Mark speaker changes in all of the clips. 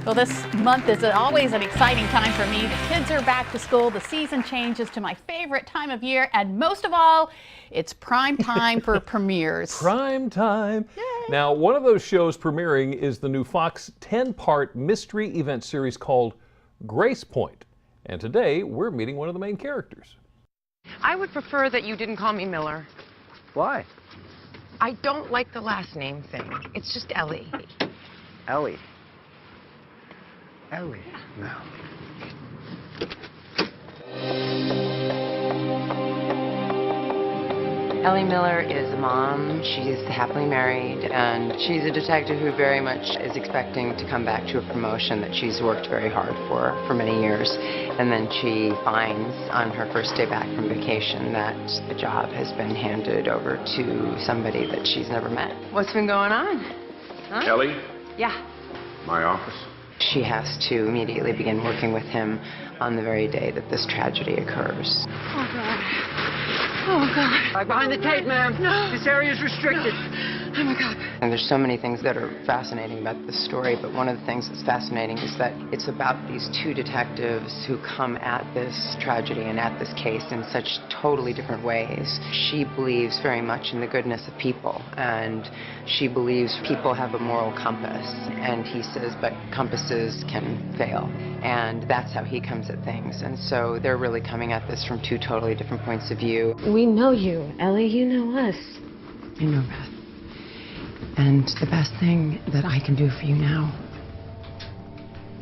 Speaker 1: Well, this month is always an exciting time for me. The kids are back to school, the season changes to my favorite time of year, and most of all, it's prime time for premieres.
Speaker 2: Prime time.
Speaker 1: Yay.
Speaker 2: Now, one of those shows premiering is the new Fox 10-part mystery event series called Gracepoint. And today, we're meeting one of the main characters.
Speaker 3: I would prefer that you didn't call me Miller.
Speaker 4: Why?
Speaker 3: I don't like the last name thing. It's just Ellie.
Speaker 4: Ellie. Ellie. No.
Speaker 3: Ellie Miller is a mom. She's happily married, and she's a detective who very much is expecting to come back to a promotion that she's worked very hard for many years. And then she finds on her first day back from vacation that the job has been handed over to somebody that she's never met. What's been going on? Huh?
Speaker 5: Ellie?
Speaker 3: Yeah.
Speaker 5: My office?
Speaker 3: She has to immediately begin working with him on the very day that this tragedy occurs.
Speaker 6: Oh, God. Oh, God.
Speaker 4: Right behind the tape, ma'am.
Speaker 6: No.
Speaker 4: This area is restricted.
Speaker 6: No. Oh, my God.
Speaker 3: And there's so many things that are fascinating about this story, but one of the things that's fascinating is that it's about these two detectives who come at this tragedy and at this case in such totally different ways. She believes very much in the goodness of people, and she believes people have a moral compass, and he says, but compasses can fail. And that's how he comes at things. And so they're really coming at this from two totally different points of view.
Speaker 6: We know you, Ellie. You know us.
Speaker 3: I know, Beth. And the best thing that I can do for you now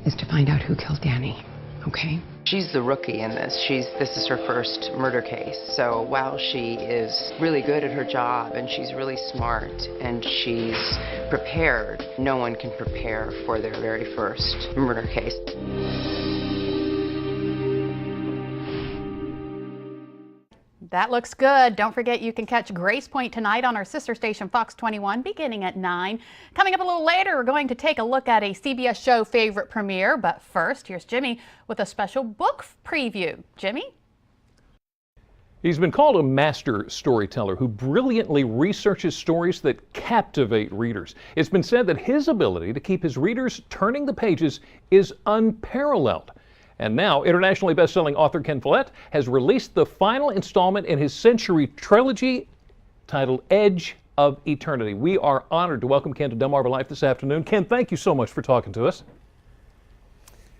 Speaker 3: is to find out who killed Danny, okay? She's the rookie in this. This is her first murder case. So while she is really good at her job and she's really smart and she's prepared, no one can prepare for their very first murder case.
Speaker 1: That looks good. Don't forget you can catch Gracepoint tonight on our sister station Fox 21 beginning at 9. Coming up a little later, we're going to take a look at a CBS show favorite premiere. But first, here's Jimmy with a special book preview. Jimmy?
Speaker 2: He's been called a master storyteller who brilliantly researches stories that captivate readers. It's been said that his ability to keep his readers turning the pages is unparalleled. And now, internationally best-selling author Ken Follett has released the final installment in his Century trilogy titled Edge of Eternity. We are honored to welcome Ken to Delmarva Life this afternoon. Ken, thank you so much for talking to us.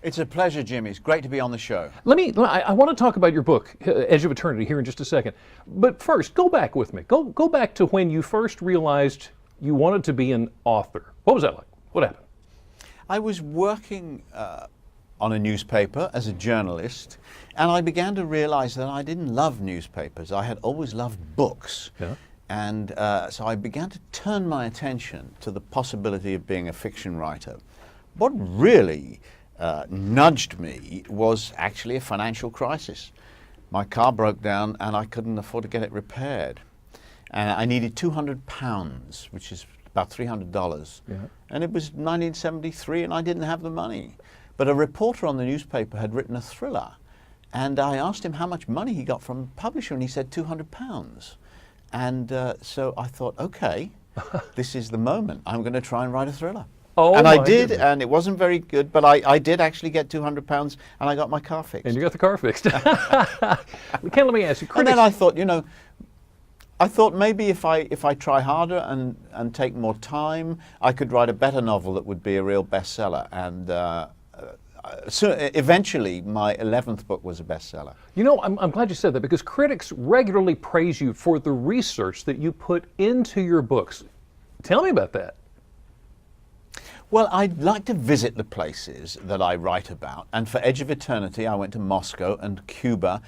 Speaker 7: It's a pleasure, Jimmy. It's great to be on the show.
Speaker 2: I want to talk about your book, Edge of Eternity, here in just a second. But first, go back with me. Go back to when you first realized you wanted to be an author. What was that like? What happened?
Speaker 7: I was working on a newspaper as a journalist, and I began to realize that I didn't love newspapers. I had always loved books. Yeah. And so I began to turn my attention to the possibility of being a fiction writer. What really nudged me was actually a financial crisis. My car broke down and I couldn't afford to get it repaired. And I needed £200, which is about $300. Yeah. And it was 1973 and I didn't have the money. But a reporter on the newspaper had written a thriller, and I asked him how much money he got from the publisher, and he said £200. And so I thought, okay, this is the moment. I'm going to try and write a thriller. Oh, and I did, goodness. And it wasn't very good, but I did actually get £200, and I got my car fixed.
Speaker 2: And you got the car fixed. Ken, let me ask you, critics...
Speaker 7: And then I thought, I thought maybe if I try harder and take more time, I could write a better novel that would be a real bestseller. And so eventually, my 11th book was a bestseller.
Speaker 2: You know, I'm glad you said that, because critics regularly praise you for the research that you put into your books. Tell me about that.
Speaker 7: Well, I'd like to visit the places that I write about. And for Edge of Eternity, I went to Moscow and Cuba.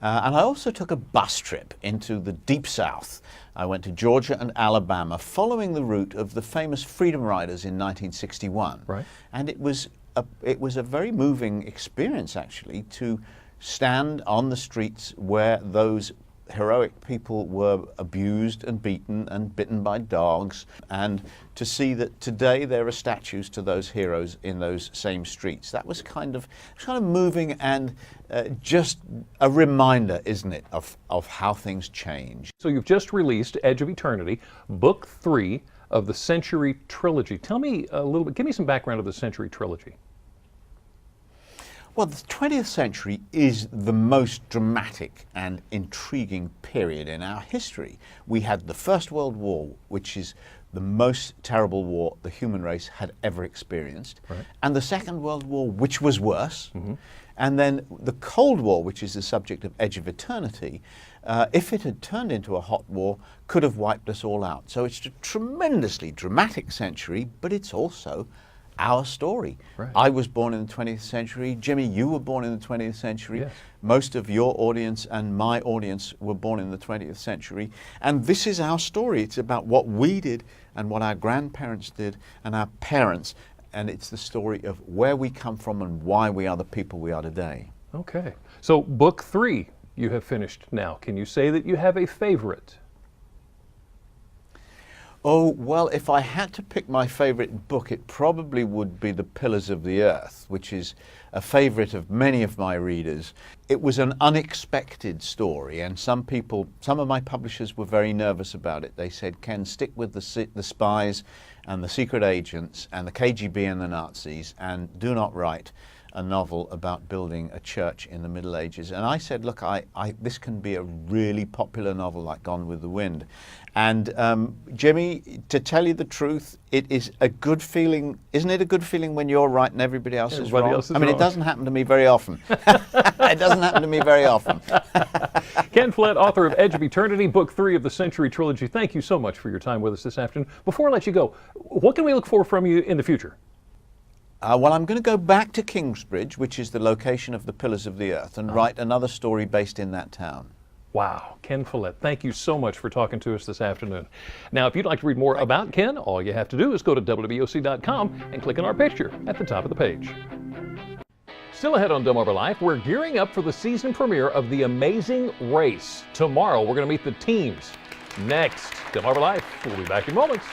Speaker 7: And I also took a bus trip into the Deep South. I went to Georgia and Alabama, following the route of the famous Freedom Riders in 1961. Right. And it was a very moving experience, actually, to stand on the streets where those heroic people were abused and beaten and bitten by dogs, and to see that today there are statues to those heroes in those same streets. That was kind of moving, and just a reminder, isn't it, of how things change.
Speaker 2: So you've just released Edge of Eternity, book 3 of the Century trilogy. Tell me a little bit, give me some background of the Century trilogy.
Speaker 7: Well, the 20th century is the most dramatic and intriguing period in our history. We had the First World War, which is the most terrible war the human race had ever experienced,
Speaker 2: right,
Speaker 7: and the Second World War, which was worse, and then the Cold War, which is the subject of Edge of Eternity, if it had turned into a hot war, could have wiped us all out. So it's a tremendously dramatic century, but it's also our story.
Speaker 2: Right.
Speaker 7: I was born in the 20th century. Jimmy, you were born in the 20th century.
Speaker 2: Yes.
Speaker 7: Most of your audience and my audience were born in the 20th century. And this is our story. It's about what we did and what our grandparents did and our parents. And it's the story of where we come from and why we are the people we are today.
Speaker 2: Okay. So book 3 you have finished now. Can you say that you have a favorite?
Speaker 7: Oh, well, if I had to pick my favorite book, it probably would be The Pillars of the Earth, which is a favorite of many of my readers. It was an unexpected story, and some of my publishers were very nervous about it. They said, Ken, stick with the spies and the secret agents and the KGB and the Nazis, and do not write a novel about building a church in the Middle Ages. And I said, look, this can be a really popular novel like Gone with the Wind. And Jimmy, to tell you the truth, it is a good feeling. Isn't it a good feeling when you're right and everybody else is wrong?
Speaker 2: Else is
Speaker 7: I mean,
Speaker 2: wrong.
Speaker 7: it doesn't happen to me very often. It doesn't happen to me very often.
Speaker 2: Ken Follett, author of Edge of Eternity, Book 3 of the Century Trilogy. Thank you so much for your time with us this afternoon. Before I let you go, what can we look for from you in the future?
Speaker 7: Well, I'm going to go back to Kingsbridge, which is the location of the Pillars of the Earth, and write another story based in that town.
Speaker 2: Wow, Ken Follett, thank you so much for talking to us this afternoon. Now, if you'd like to read more about Ken, all you have to do is go to WBOC.com and click on our picture at the top of the page. Still ahead on Delmarva Life, we're gearing up for the season premiere of The Amazing Race. Tomorrow, we're going to meet the teams. Next, Delmarva Life. We'll be back in moments.